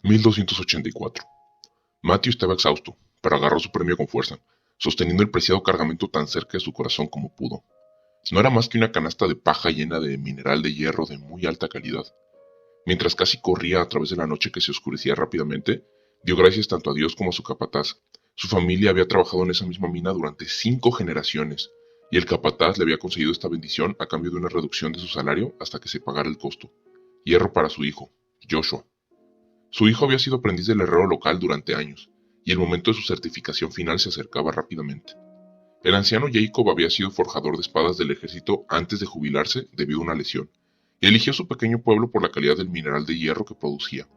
1284. Matthew estaba exhausto, pero agarró su premio con fuerza, sosteniendo el preciado cargamento tan cerca de su corazón como pudo. No era más que una canasta de paja llena de mineral de hierro de muy alta calidad. Mientras casi corría a través de la noche que se oscurecía rápidamente, dio gracias tanto a Dios como a su capataz. Su familia había trabajado en esa misma mina durante 5 generaciones, y el capataz le había conseguido esta bendición a cambio de una reducción de su salario hasta que se pagara el costo. Hierro para su hijo, Joshua. Su hijo había sido aprendiz del herrero local durante años, y el momento de su certificación final se acercaba rápidamente. El anciano Jacob había sido forjador de espadas del ejército antes de jubilarse debido a una lesión, y eligió su pequeño pueblo por la calidad del mineral de hierro que producía.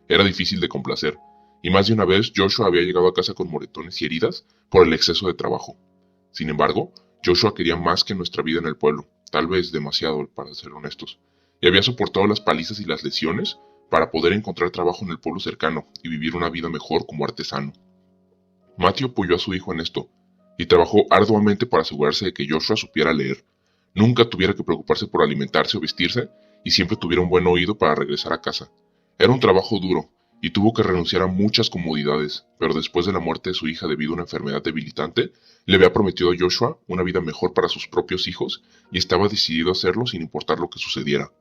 Era difícil de complacer, y más de una vez Joshua había llegado a casa con moretones y heridas por el exceso de trabajo. Sin embargo, Joshua quería más que nuestra vida en el pueblo, tal vez demasiado para ser honestos, y había soportado las palizas y las lesiones para poder encontrar trabajo en el pueblo cercano y vivir una vida mejor como artesano. Matthew apoyó a su hijo en esto, y trabajó arduamente para asegurarse de que Joshua supiera leer, nunca tuviera que preocuparse por alimentarse o vestirse, y siempre tuviera un buen oído para regresar a casa. Era un trabajo duro, y tuvo que renunciar a muchas comodidades, pero después de la muerte de su hija debido a una enfermedad debilitante, le había prometido a Joshua una vida mejor para sus propios hijos, y estaba decidido a hacerlo sin importar lo que sucediera.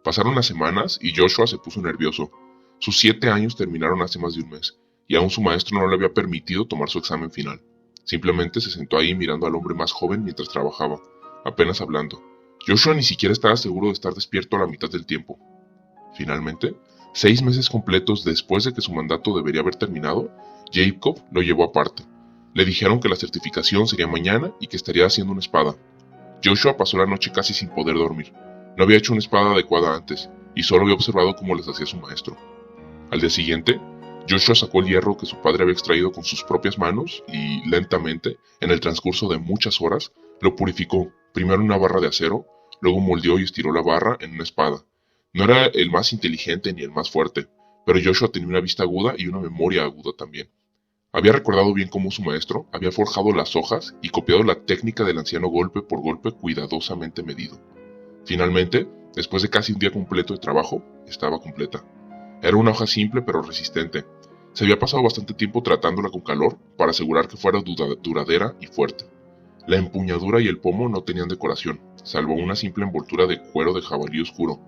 Pasaron las semanas y Joshua se puso nervioso. Sus 7 años terminaron hace más de un mes, y aún su maestro no le había permitido tomar su examen final. Simplemente se sentó ahí mirando al hombre más joven mientras trabajaba, apenas hablando. Joshua ni siquiera estaba seguro de estar despierto a la mitad del tiempo. Finalmente, 6 meses completos después de que su mandato debería haber terminado, Jacob lo llevó aparte. Le dijeron que la certificación sería mañana y que estaría haciendo una espada. Joshua pasó la noche casi sin poder dormir. No había hecho una espada adecuada antes, y solo había observado cómo les hacía su maestro. Al día siguiente, Joshua sacó el hierro que su padre había extraído con sus propias manos y, lentamente, en el transcurso de muchas horas, lo purificó, primero en una barra de acero, luego moldeó y estiró la barra en una espada. No era el más inteligente ni el más fuerte, pero Joshua tenía una vista aguda y una memoria aguda también. Había recordado bien cómo su maestro había forjado las hojas y copiado la técnica del anciano golpe por golpe cuidadosamente medido. Finalmente, después de casi un día completo de trabajo, estaba completa. Era una hoja simple pero resistente. Se había pasado bastante tiempo tratándola con calor para asegurar que fuera duradera y fuerte. La empuñadura y el pomo no tenían decoración, salvo una simple envoltura de cuero de jabalí oscuro,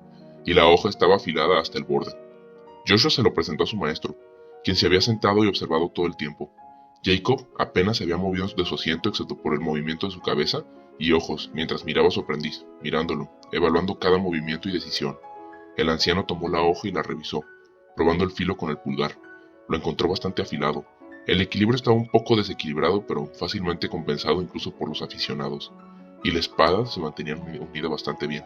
y la hoja estaba afilada hasta el borde. Joshua se lo presentó a su maestro, quien se había sentado y observado todo el tiempo. Jacob apenas se había movido de su asiento excepto por el movimiento de su cabeza y ojos mientras miraba a su aprendiz, mirándolo, evaluando cada movimiento y decisión. El anciano tomó la hoja y la revisó, probando el filo con el pulgar. Lo encontró bastante afilado. El equilibrio estaba un poco desequilibrado, pero fácilmente compensado incluso por los aficionados, y la espada se mantenía unida bastante bien.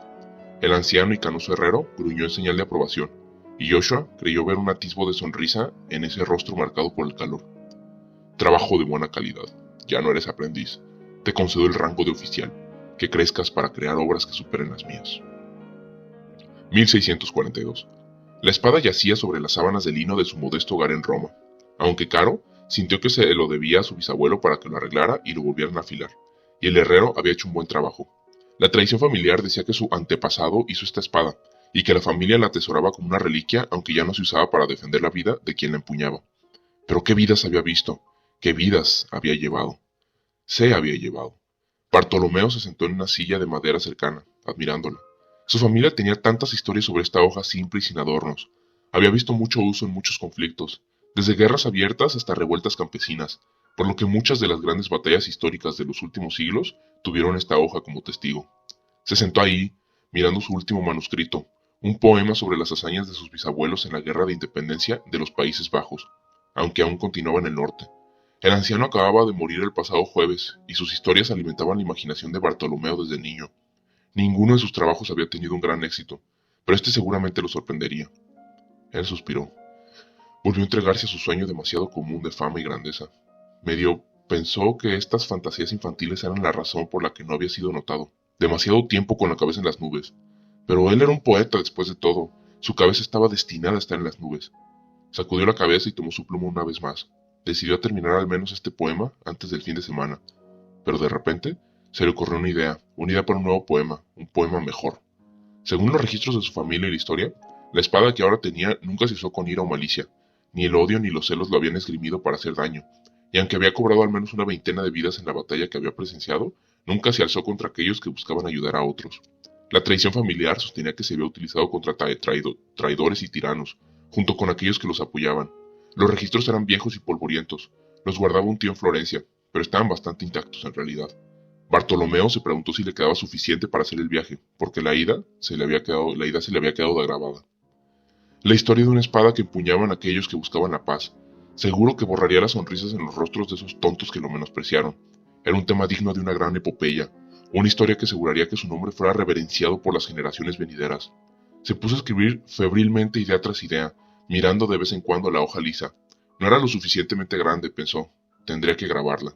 El anciano y canoso herrero gruñó en señal de aprobación, y Joshua creyó ver un atisbo de sonrisa en ese rostro marcado por el calor. Trabajo de buena calidad. Ya no eres aprendiz. Te concedo el rango de oficial. Que crezcas para crear obras que superen las mías. 1642. La espada yacía sobre las sábanas de lino de su modesto hogar en Roma. Aunque caro, sintió que se lo debía a su bisabuelo para que lo arreglara y lo volvieran a afilar. Y el herrero había hecho un buen trabajo. La tradición familiar decía que su antepasado hizo esta espada, y que la familia la atesoraba como una reliquia, aunque ya no se usaba para defender la vida de quien la empuñaba. Pero qué vidas había visto, qué vidas había llevado. Se había llevado. Bartolomeo se sentó en una silla de madera cercana, admirándola. Su familia tenía tantas historias sobre esta hoja simple y sin adornos. Había visto mucho uso en muchos conflictos, desde guerras abiertas hasta revueltas campesinas, por lo que muchas de las grandes batallas históricas de los últimos siglos tuvieron esta hoja como testigo. Se sentó ahí, mirando su último manuscrito, un poema sobre las hazañas de sus bisabuelos en la guerra de independencia de los Países Bajos, aunque aún continuaba en el norte. El anciano acababa de morir el pasado jueves, y sus historias alimentaban la imaginación de Bartolomeo desde niño. Ninguno de sus trabajos había tenido un gran éxito, pero este seguramente lo sorprendería. Él suspiró. Volvió a entregarse a su sueño demasiado común de fama y grandeza. Medio pensó que estas fantasías infantiles eran la razón por la que no había sido notado. Demasiado tiempo con la cabeza en las nubes. Pero él era un poeta después de todo. Su cabeza estaba destinada a estar en las nubes. Sacudió la cabeza y tomó su pluma una vez más. Decidió terminar al menos este poema antes del fin de semana. Pero de repente se le ocurrió una idea para un nuevo poema, un poema mejor. Según los registros de su familia y la historia, la espada que ahora tenía nunca se usó con ira o malicia. Ni el odio ni los celos lo habían esgrimido para hacer daño, y aunque había cobrado al menos una veintena de vidas en la batalla que había presenciado, nunca se alzó contra aquellos que buscaban ayudar a otros. La traición familiar sostenía que se había utilizado contra traidores y tiranos, junto con aquellos que los apoyaban. Los registros eran viejos y polvorientos, los guardaba un tío en Florencia, pero estaban bastante intactos en realidad. Bartolomeo se preguntó si le quedaba suficiente para hacer el viaje, porque la ida se le había quedado grabada. La historia de una espada que empuñaban aquellos que buscaban la paz. Seguro que borraría las sonrisas en los rostros de esos tontos que lo menospreciaron. Era un tema digno de una gran epopeya, una historia que aseguraría que su nombre fuera reverenciado por las generaciones venideras. Se puso a escribir febrilmente idea tras idea, mirando de vez en cuando la hoja lisa. No era lo suficientemente grande, pensó. Tendría que grabarla.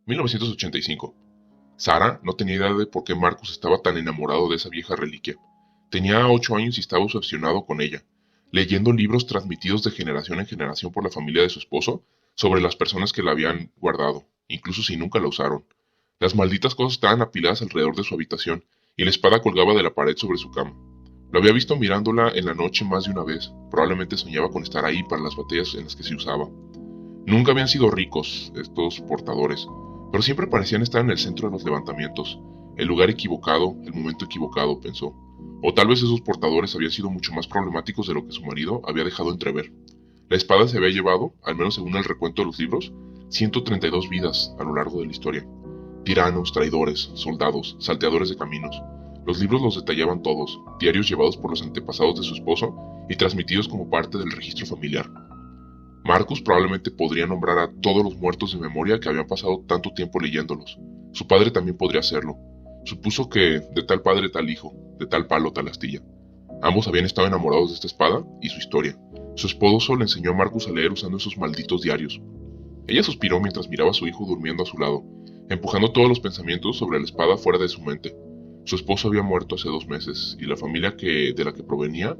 1985. Sara no tenía idea de por qué Marcus estaba tan enamorado de esa vieja reliquia. Tenía 8 años y estaba obsesionado con ella, leyendo libros transmitidos de generación en generación por la familia de su esposo sobre las personas que la habían guardado, incluso si nunca la usaron. Las malditas cosas estaban apiladas alrededor de su habitación, y la espada colgaba de la pared sobre su cama. Lo había visto mirándola en la noche más de una vez, probablemente soñaba con estar ahí para las batallas en las que se usaba. Nunca habían sido ricos estos portadores, pero siempre parecían estar en el centro de los levantamientos. El lugar equivocado, el momento equivocado, pensó. O tal vez esos portadores habían sido mucho más problemáticos de lo que su marido había dejado entrever. La espada se había llevado, al menos según el recuento de los libros, 132 vidas a lo largo de la historia. Tiranos, traidores, soldados, salteadores de caminos. Los libros los detallaban todos, diarios llevados por los antepasados de su esposo y transmitidos como parte del registro familiar. Marcus probablemente podría nombrar a todos los muertos de memoria que habían pasado tanto tiempo leyéndolos. Su padre también podría hacerlo. Supuso que de tal padre tal hijo, de tal palo tal astilla. Ambos habían estado enamorados de esta espada y su historia. Su esposo le enseñó a Marcus a leer usando esos malditos diarios. Ella suspiró mientras miraba a su hijo durmiendo a su lado, empujando todos los pensamientos sobre la espada fuera de su mente. Su esposo había muerto hace 2 meses, y la familia de la que provenía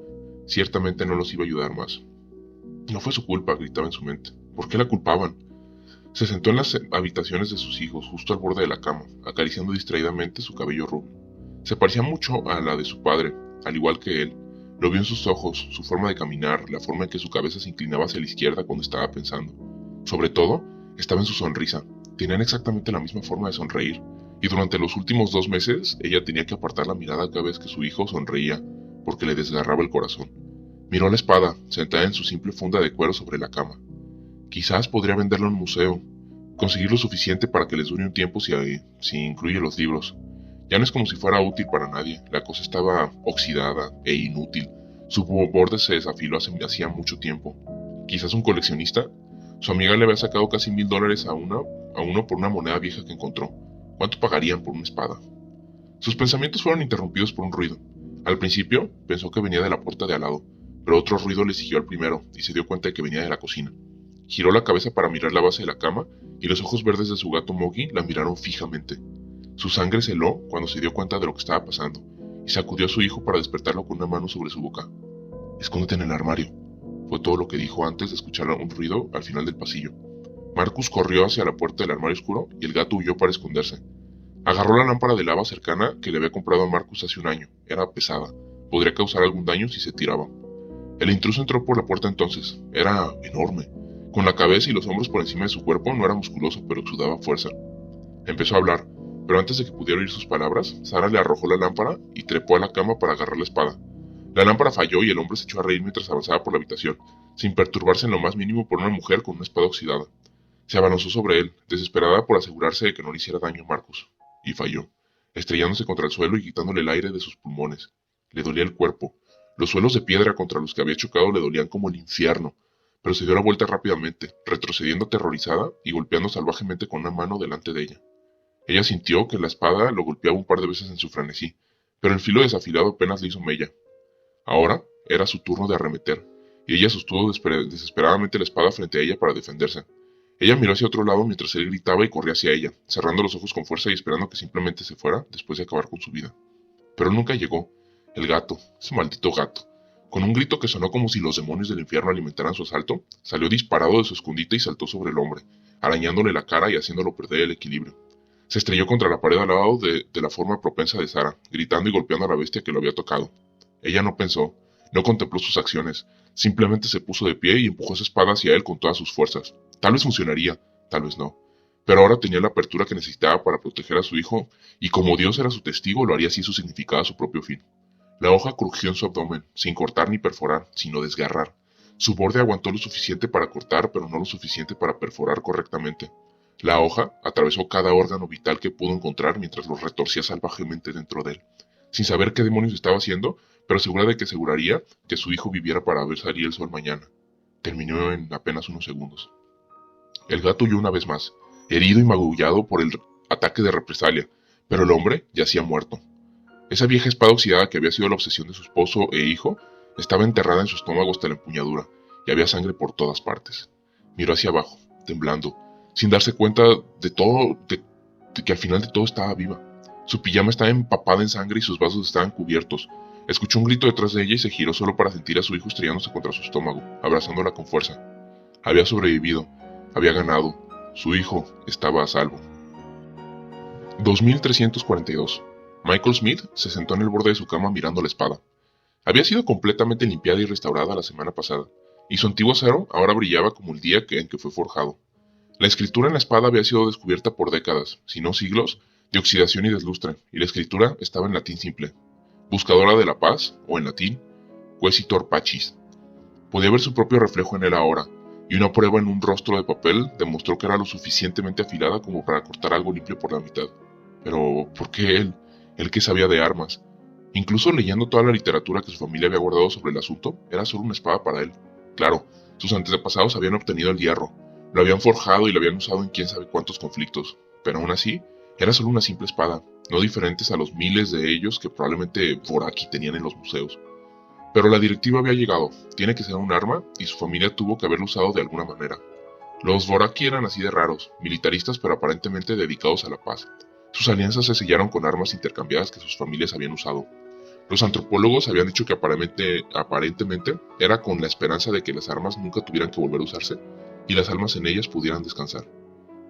ciertamente no los iba a ayudar más. No fue su culpa, gritaba en su mente. ¿Por qué la culpaban? Se sentó en las habitaciones de sus hijos, justo al borde de la cama, acariciando distraídamente su cabello rubio. Se parecía mucho a la de su padre, al igual que él. Lo vio en sus ojos, su forma de caminar, la forma en que su cabeza se inclinaba hacia la izquierda cuando estaba pensando. Sobre todo, estaba en su sonrisa. Tenían exactamente la misma forma de sonreír, y durante los últimos 2 meses ella tenía que apartar la mirada cada vez que su hijo sonreía, porque le desgarraba el corazón. Miró la espada, sentada en su simple funda de cuero sobre la cama. Quizás podría venderla en un museo, conseguir lo suficiente para que les dure un tiempo si incluye los libros. Ya no es como si fuera útil para nadie, la cosa estaba oxidada e inútil. Su borde se desafiló hacía mucho tiempo. Quizás un coleccionista. Su amiga le había sacado casi $1000 a uno por una moneda vieja que encontró. ¿Cuánto pagarían por una espada? Sus pensamientos fueron interrumpidos por un ruido. Al principio pensó que venía de la puerta de al lado, pero otro ruido le siguió al primero y se dio cuenta de que venía de la cocina. Giró la cabeza para mirar la base de la cama y los ojos verdes de su gato Moggy la miraron fijamente. Su sangre se heló cuando se dio cuenta de lo que estaba pasando y sacudió a su hijo para despertarlo con una mano sobre su boca. «Escóndete en el armario», fue todo lo que dijo antes de escuchar un ruido al final del pasillo. Marcus corrió hacia la puerta del armario oscuro y el gato huyó para esconderse. Agarró la lámpara de lava cercana que le había comprado a Marcus hace un año. Era pesada. Podría causar algún daño si se tiraba. El intruso entró por la puerta entonces. Era enorme. Con la cabeza y los hombros por encima de su cuerpo, no era musculoso, pero exudaba fuerza. Empezó a hablar, pero antes de que pudiera oír sus palabras, Sara le arrojó la lámpara y trepó a la cama para agarrar la espada. La lámpara falló y el hombre se echó a reír mientras avanzaba por la habitación, sin perturbarse en lo más mínimo por una mujer con una espada oxidada. Se abalanzó sobre él, desesperada por asegurarse de que no le hiciera daño a Marcus. Y falló, estrellándose contra el suelo y quitándole el aire de sus pulmones. Le dolía el cuerpo. Los suelos de piedra contra los que había chocado le dolían como el infierno, pero se dio la vuelta rápidamente, retrocediendo aterrorizada y golpeando salvajemente con una mano delante de ella. Ella sintió que la espada lo golpeaba un par de veces en su frenesí, pero el filo desafilado apenas le hizo mella. Ahora era su turno de arremeter, y ella sostuvo desesperadamente la espada frente a ella para defenderse. Ella miró hacia otro lado mientras él gritaba y corría hacia ella, cerrando los ojos con fuerza y esperando que simplemente se fuera después de acabar con su vida. Pero nunca llegó. El gato, ese maldito gato, con un grito que sonó como si los demonios del infierno alimentaran su asalto, salió disparado de su escondite y saltó sobre el hombre, arañándole la cara y haciéndolo perder el equilibrio. Se estrelló contra la pared al lado de la forma propensa de Sara, gritando y golpeando a la bestia que lo había tocado. Ella no pensó, no contempló sus acciones, Simplemente se puso de pie y empujó esa espada hacia él con todas sus fuerzas. Tal vez funcionaría, tal vez no. Pero ahora tenía la apertura que necesitaba para proteger a su hijo, y como Dios era su testigo, lo haría si eso significaba su propio fin. La hoja crujió en su abdomen, sin cortar ni perforar, sino desgarrar. Su borde aguantó lo suficiente para cortar, pero no lo suficiente para perforar correctamente. La hoja atravesó cada órgano vital que pudo encontrar mientras lo retorcía salvajemente dentro de él, sin saber qué demonios estaba haciendo, pero segura de que aseguraría que su hijo viviera para ver salir el sol mañana. Terminó en apenas unos segundos. El gato huyó una vez más, herido y magullado por el ataque de represalia, pero el hombre yacía muerto. Esa vieja espada oxidada que había sido la obsesión de su esposo e hijo estaba enterrada en su estómago hasta la empuñadura, y había sangre por todas partes. Miró hacia abajo, temblando, sin darse cuenta de que al final de todo estaba viva. Su pijama estaba empapada en sangre y sus vasos estaban cubiertos. Escuchó un grito detrás de ella y se giró solo para sentir a su hijo estrellándose contra su estómago, abrazándola con fuerza. Había sobrevivido, había ganado. Su hijo estaba a salvo. 2342. Michael Smith se sentó en el borde de su cama mirando la espada. Había sido completamente limpiada y restaurada la semana pasada, y su antiguo acero ahora brillaba como el día en que fue forjado. La escritura en la espada había sido descubierta por décadas, si no siglos, de oxidación y deslustre, y la escritura estaba en latín simple. Buscadora de la paz, o en latín, Quaesitor Pacis. Podía ver su propio reflejo en él ahora, y una prueba en un rostro de papel demostró que era lo suficientemente afilada como para cortar algo limpio por la mitad. Pero, ¿por qué él? Él que sabía de armas. Incluso leyendo toda la literatura que su familia había guardado sobre el asunto, era solo una espada para él. Claro, sus antepasados habían obtenido el hierro, lo habían forjado y lo habían usado en quién sabe cuántos conflictos, pero aún así, era solo una simple espada, no diferentes a los miles de ellos que probablemente Voraki tenían en los museos. Pero la directiva había llegado, tiene que ser un arma, y su familia tuvo que haberlo usado de alguna manera. Los Voraki eran así de raros, militaristas pero aparentemente dedicados a la paz. Sus alianzas se sellaron con armas intercambiadas que sus familias habían usado. Los antropólogos habían dicho que aparentemente era con la esperanza de que las armas nunca tuvieran que volver a usarse y las almas en ellas pudieran descansar.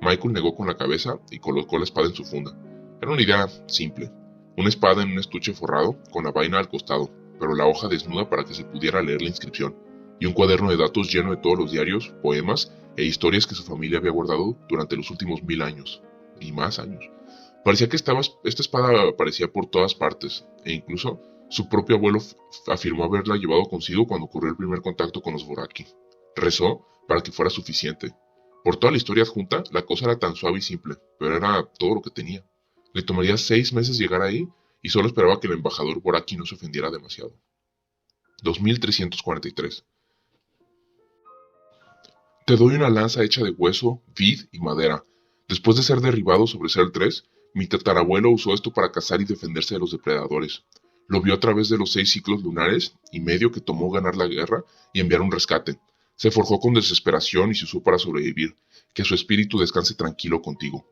Michael negó con la cabeza y colocó la espada en su funda. Era una idea simple, una espada en un estuche forrado con la vaina al costado, pero la hoja desnuda para que se pudiera leer la inscripción, y un cuaderno de datos lleno de todos los diarios, poemas e historias que su familia había guardado durante los últimos 1000 años, y más años. Parecía que esta espada aparecía por todas partes, e incluso su propio abuelo afirmó haberla llevado consigo cuando ocurrió el primer contacto con los Voraki. Rezó para que fuera suficiente. Por toda la historia adjunta, la cosa era tan suave y simple, pero era todo lo que tenía. Le tomaría 6 meses llegar ahí, y solo esperaba que el embajador Voraki no se ofendiera demasiado. 2343. Te doy una lanza hecha de hueso, vid y madera. Después de ser derribado sobre Cell 3, mi tatarabuelo usó esto para cazar y defenderse de los depredadores. Lo vio a través de los 6 ciclos lunares y medio que tomó ganar la guerra y enviar un rescate. Se forjó con desesperación y se usó para sobrevivir. Que su espíritu descanse tranquilo contigo.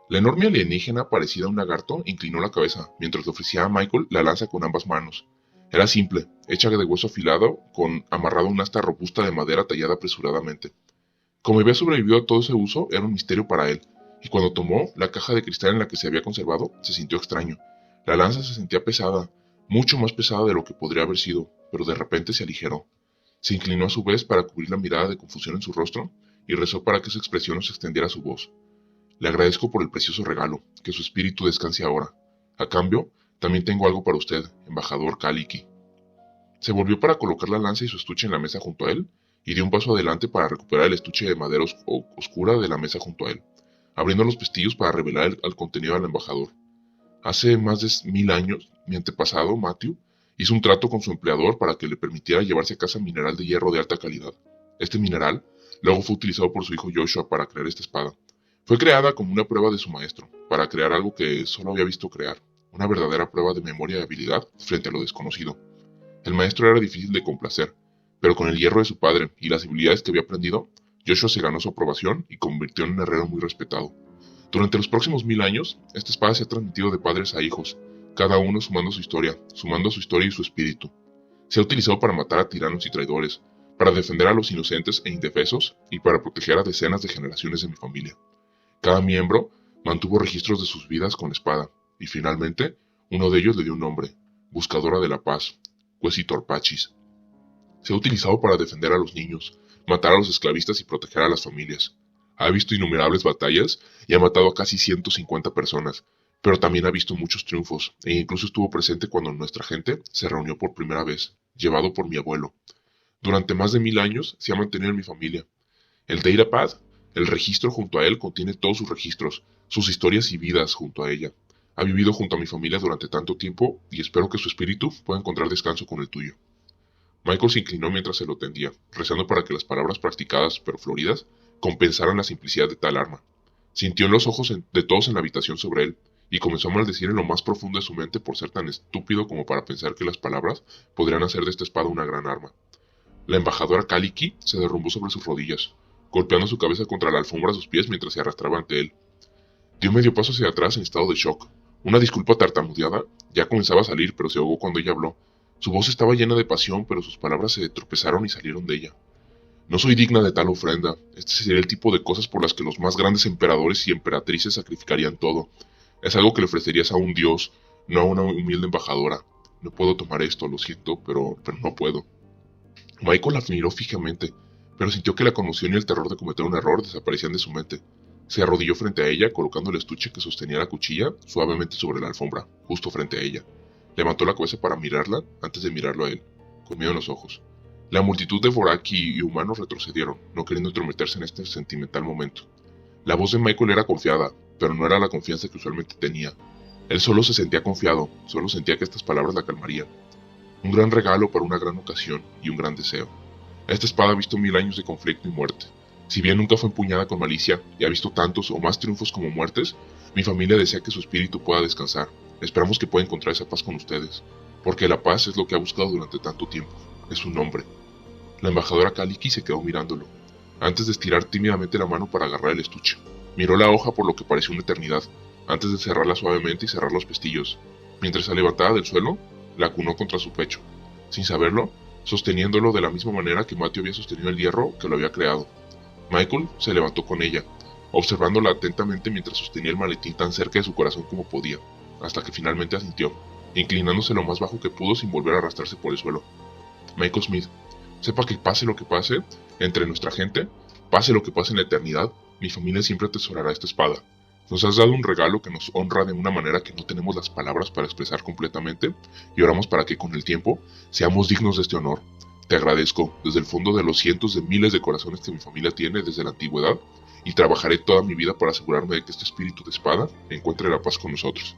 La enorme alienígena, parecida a un lagarto, inclinó la cabeza, mientras le ofrecía a Michael la lanza con ambas manos. Era simple, hecha de hueso afilado, con amarrado a una asta robusta de madera tallada apresuradamente. Como había sobrevivido a todo ese uso, era un misterio para él, y cuando tomó la caja de cristal en la que se había conservado, se sintió extraño. La lanza se sentía pesada, mucho más pesada de lo que podría haber sido, pero de repente se aligeró. Se inclinó a su vez para cubrir la mirada de confusión en su rostro, y rezó para que esa expresión no se extendiera a su voz. Le agradezco por el precioso regalo, que su espíritu descanse ahora. A cambio, también tengo algo para usted, embajador Kaliki. Se volvió para colocar la lanza y su estuche en la mesa junto a él, y dio un paso adelante para recuperar el estuche de madera oscura de la mesa junto a él, abriendo los pestillos para revelar el contenido al embajador. Hace más de 1000 años, mi antepasado, Matthew, hizo un trato con su empleador para que le permitiera llevarse a casa mineral de hierro de alta calidad. Este mineral luego fue utilizado por su hijo Joshua para crear esta espada. Fue creada como una prueba de su maestro, para crear algo que solo había visto crear, una verdadera prueba de memoria y habilidad frente a lo desconocido. El maestro era difícil de complacer, pero con el hierro de su padre y las habilidades que había aprendido, Joshua se ganó su aprobación y convirtió en un herrero muy respetado. Durante los próximos 1000 años, esta espada se ha transmitido de padres a hijos, cada uno sumando su historia y su espíritu. Se ha utilizado para matar a tiranos y traidores, para defender a los inocentes e indefensos y para proteger a decenas de generaciones de mi familia. Cada miembro mantuvo registros de sus vidas con la espada, y finalmente, uno de ellos le dio un nombre, Buscadora de la Paz, Quaesitor Pacis. Se ha utilizado para defender a los niños, matar a los esclavistas y proteger a las familias. Ha visto innumerables batallas y ha matado a casi 150 personas, pero también ha visto muchos triunfos e incluso estuvo presente cuando nuestra gente se reunió por primera vez, llevado por mi abuelo. Durante más de 1000 años se ha mantenido en mi familia. El Datapad, el registro junto a él, contiene todos sus registros, sus historias y vidas junto a ella. Ha vivido junto a mi familia durante tanto tiempo y espero que su espíritu pueda encontrar descanso con el tuyo. Michael se inclinó mientras se lo tendía, rezando para que las palabras practicadas pero floridas compensaran la simplicidad de tal arma. Sintió en los ojos de todos en la habitación sobre él, y comenzó a maldecir en lo más profundo de su mente por ser tan estúpido como para pensar que las palabras podrían hacer de esta espada una gran arma. La embajadora Kaliki se derrumbó sobre sus rodillas, golpeando su cabeza contra la alfombra a sus pies mientras se arrastraba ante él. Dio medio paso hacia atrás en estado de shock. Una disculpa tartamudeada ya comenzaba a salir, pero se ahogó cuando ella habló. Su voz estaba llena de pasión, pero sus palabras se tropezaron y salieron de ella. No soy digna de tal ofrenda. Este sería el tipo de cosas por las que los más grandes emperadores y emperatrices sacrificarían todo. Es algo que le ofrecerías a un dios, no a una humilde embajadora. No puedo tomar esto, lo siento, pero no puedo. Michael la miró fijamente, pero sintió que la conmoción y el terror de cometer un error desaparecían de su mente. Se arrodilló frente a ella, colocando el estuche que sostenía la cuchilla suavemente sobre la alfombra, justo frente a ella. Levantó la cabeza para mirarla antes de mirarlo a él, con miedo en los ojos. La multitud de Voraki y humanos retrocedieron, no queriendo entrometerse en este sentimental momento. La voz de Michael era confiada, pero no era la confianza que usualmente tenía. Él solo se sentía confiado, solo sentía que estas palabras la calmarían. Un gran regalo para una gran ocasión y un gran deseo. Esta espada ha visto 1000 años de conflicto y muerte. Si bien nunca fue empuñada con malicia y ha visto tantos o más triunfos como muertes, mi familia desea que su espíritu pueda descansar. Esperamos que pueda encontrar esa paz con ustedes, porque la paz es lo que ha buscado durante tanto tiempo. Es su nombre. La embajadora Kaliki se quedó mirándolo, antes de estirar tímidamente la mano para agarrar el estuche. Miró la hoja por lo que pareció una eternidad, antes de cerrarla suavemente y cerrar los pestillos. Mientras se levantaba del suelo, la acunó contra su pecho, sin saberlo, sosteniéndolo de la misma manera que Matthew había sostenido el hierro que lo había creado. Michael se levantó con ella, observándola atentamente mientras sostenía el maletín tan cerca de su corazón como podía, hasta que finalmente asintió, inclinándose lo más bajo que pudo sin volver a arrastrarse por el suelo. Michael Smith, sepa que pase lo que pase entre nuestra gente, pase lo que pase en la eternidad, mi familia siempre atesorará esta espada. Nos has dado un regalo que nos honra de una manera que no tenemos las palabras para expresar completamente, y oramos para que con el tiempo seamos dignos de este honor. Te agradezco desde el fondo de los cientos de miles de corazones que mi familia tiene desde la antigüedad, y trabajaré toda mi vida para asegurarme de que este espíritu de espada encuentre la paz con nosotros.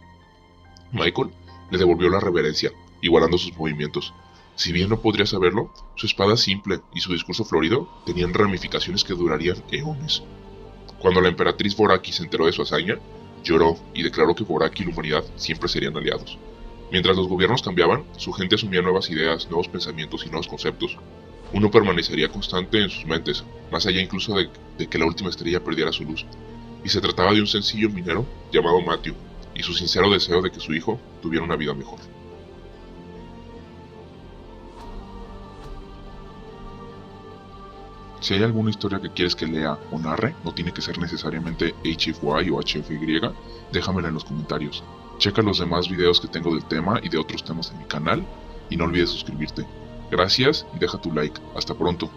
Michael le devolvió la reverencia, igualando sus movimientos. Si bien no podría saberlo, su espada simple y su discurso florido tenían ramificaciones que durarían eones. Cuando la emperatriz Voraki se enteró de su hazaña, lloró y declaró que Voraki y la humanidad siempre serían aliados. Mientras los gobiernos cambiaban, su gente asumía nuevas ideas, nuevos pensamientos y nuevos conceptos. Uno permanecería constante en sus mentes, más allá incluso de que la última estrella perdiera su luz. Y se trataba de un sencillo minero llamado Matthew, y su sincero deseo de que su hijo tuviera una vida mejor. Si hay alguna historia que quieres que lea o narre, no tiene que ser necesariamente HFY o HFY, déjamela en los comentarios. Checa los demás videos que tengo del tema y de otros temas en mi canal, y no olvides suscribirte. Gracias y deja tu like. Hasta pronto.